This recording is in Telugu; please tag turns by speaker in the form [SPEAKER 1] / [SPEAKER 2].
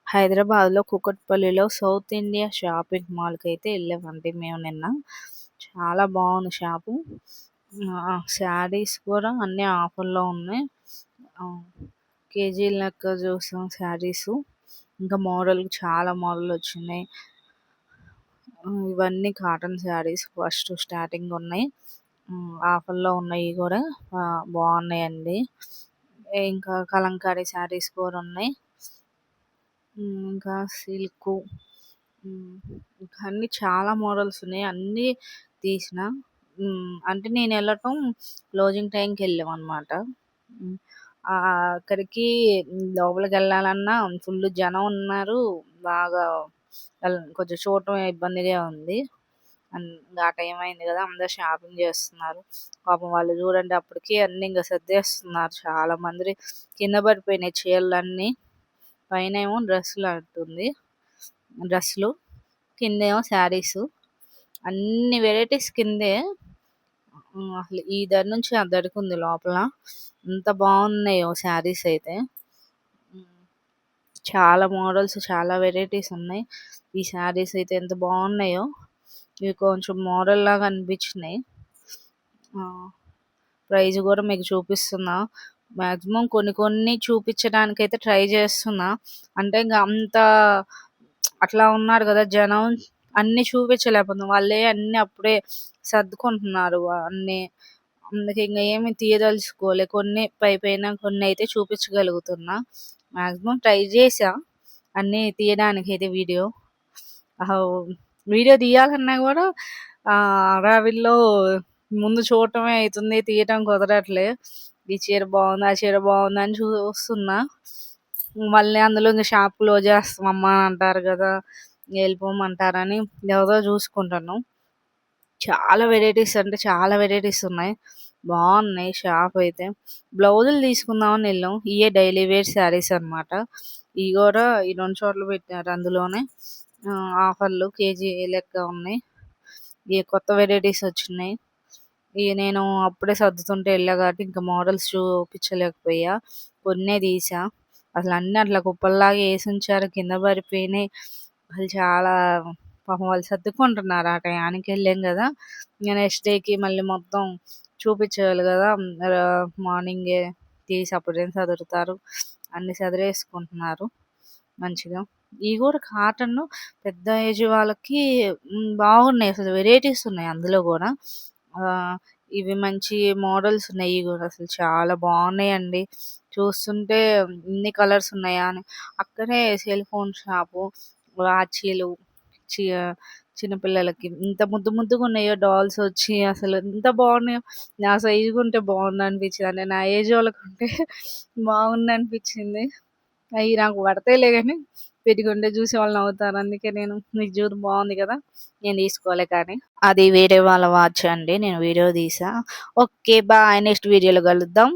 [SPEAKER 1] హైదరాబాద్‌లో కూకట్పల్లిలో సౌత్ ఇండియా షాపింగ్ మాల్‌కైతే ఎళ్ళామండి మేము నిన్న. చాలా బాగుంది షాపు. శారీస్ కూడా అన్నీ ఆఫర్‌లో ఉన్నాయి. ఆహ్, కేజీల లెక్క చూసాం శారీసు. ఇంకా చాలా మోడలొచ్చినాయి. ఇవన్నీ కాటన్ శారీస్ ఫస్ట్ స్టార్టింగ్ ఉన్నాయి. ఆఫర్‌లో ఉన్నాయి కూడా. బాగున్నాయండి. ఇంకా కలంకారీ శారీస్ కూడా ఉన్నాయి. ఇంకా సిల్కు. ఇంకా అన్నీ చాలా మోడల్స్ ఉన్నాయి. అన్నీ తీసిన. అంటే నేనెళ్ళటం క్లోజింగ్ టైంకెళ్ళామనమాట. హ్మ్. అక్కడికి లోపలికెళ్ళాలన్నా ఫుల్లు జనం ఉన్నారు. బాగా కొంచెం చూడటం ఇబ్బందిగా ఉంది. ఆ టైం అయింది గదా! అందరూ షాపింగ్ జేస్తున్నారు. పాపం వాళ్ళు జూడండి అప్పటికి అన్నీ ఇంగ సర్దేస్తున్నారు చాలా మంది. కింద పడిపోయినాయి చీరలన్నీ. పైనేమో డ్రెస్సులు, కిందేమో శారీసు. అన్ని వెరైటీస్ కిందే. అసలు ఈ దరి నుంచి ఆ దరికుంది లోపల. ఎంత బాగున్నాయో శారీస్ అయితే. హ్మ్. చాలా మోడల్స్, చాలా వెరైటీస్ ఉన్నాయి. ఈ శారీస్ అయితే ఎంత బాగున్నాయో. ఇవి కొంచెం మోడల్ లాగా అనిపించినాయి. ప్రైస్ కూడా మీకు చూపిస్తున్నా. మాక్సిమం కొన్ని కొన్ని చూపించడానికైతే ట్రై చేస్తున్నా. అంటే ఇంక అంత అట్లా ఉన్నారు కదా జనం. అన్నీ చూపించలేకపోతున్నాం. వాళ్ళే అన్నీ అప్పుడే సర్దుకుంటున్నారు అన్నీ. అందుకే ఇంక ఏమి తీయదలుచుకోలే. కొన్ని పైపైన కొన్నయితే చూపించగలుగుతున్నా. మాక్సిమం ట్రై చేశా అన్నీ తీయడానికైతే వీడియో. వీడియో తీయాలన్నా కూడా హడావిడిలో ముందు చూడటమే అయితుంది. తీయటం కుదరట్లే. ఈ చీర బాగుంది, ఆ చీర బాగుంది అని చూస్తున్నా. మళ్ళీ అందులో ఇంక షాప్ క్లోజ్ చేస్తామమ్మా అని అంటారు కదా! వెళ్ళిపోమంటారని ఏదో చూసుకుంటాను. చాలా వెరైటీస్ అంటే చాలా వెరైటీస్ ఉన్నాయి. బాగున్నాయి షాప్ అయితే. బ్లౌజులు తీసుకుందామని వెళ్ళాం. ఇయే డైలీ వేర్ శారీస్ అనమాట. ఇవి కూడా ఈ 2 చోట్ల పెట్టారు అందులోనే. ఆఫర్‌లు కేజీ లెక్క ఉన్నాయి. ఇయి కొత్త వెరైటీస్ వచ్చినాయి. నేను అప్పుడే సర్దుతుంటే ఎళ్ళా కాబట్టి ఇంకా మోడల్స్ చూపించలేకపోయా. కొన్నే తీసా. అసలు అన్నీ అట్లా కుప్పల్లాగా ఏసుంచారు. కింద పడిపోయినాయి. అసలు చాలా పాపం వాళ్ళు సర్దుకుంటున్నారు. ఆ టయానికి ఎళ్ళాం గదా! ఇంగ నెక్స్ట్ డేకి మళ్ళీ మొత్తం చూపించేయాలి గదా! మార్నింగే తీసి అప్పుడేం సదురుతారు. అన్నీ సదిరేసుకుంటున్నారు మంచిగా. ఇయి గూడా కాటను పెద్ద ఏజ్ వాళ్ళకి బాగున్నాయి. అసలు వెరైటీస్ ఉన్నాయి అందులో గూడా. ఇవి మంచి మోడల్స్ ఉన్నాయి. ఇయి గూడా అసలు చాలా బాగున్నాయండి. చూస్తుంటే ఇన్ని కలర్స్ ఉన్నాయా అని. అక్కడే సెల్ ఫోన్ షాపు, వాచీలు, చి చిన్న పిల్లలకి ఇంత ముద్దు ముద్దుగున్నాయో డాల్స్ వచ్చి అసలు ఎంత బాగున్నాయో. నా సైజుగుంటే బాగుండనిపించింది. అంటే నా ఏజ్ వాళ్ళకుంటే బాగుండనిపించింది. అయి నాకు పడతాయిలే గానీ పెట్టుకుంటే చూసి వాళ్ళు నవ్వుతారు. అందుకే నేను నీకు చూడు బాగుంది కదా! నేను తీసుకోలే కానీ. అది వేరే వాళ్ళ వాచ్ అండి. నేను వీడియో తీసా. ఓకే. బాయ్. నెక్స్ట్ వీడియోలో కలుద్దాం.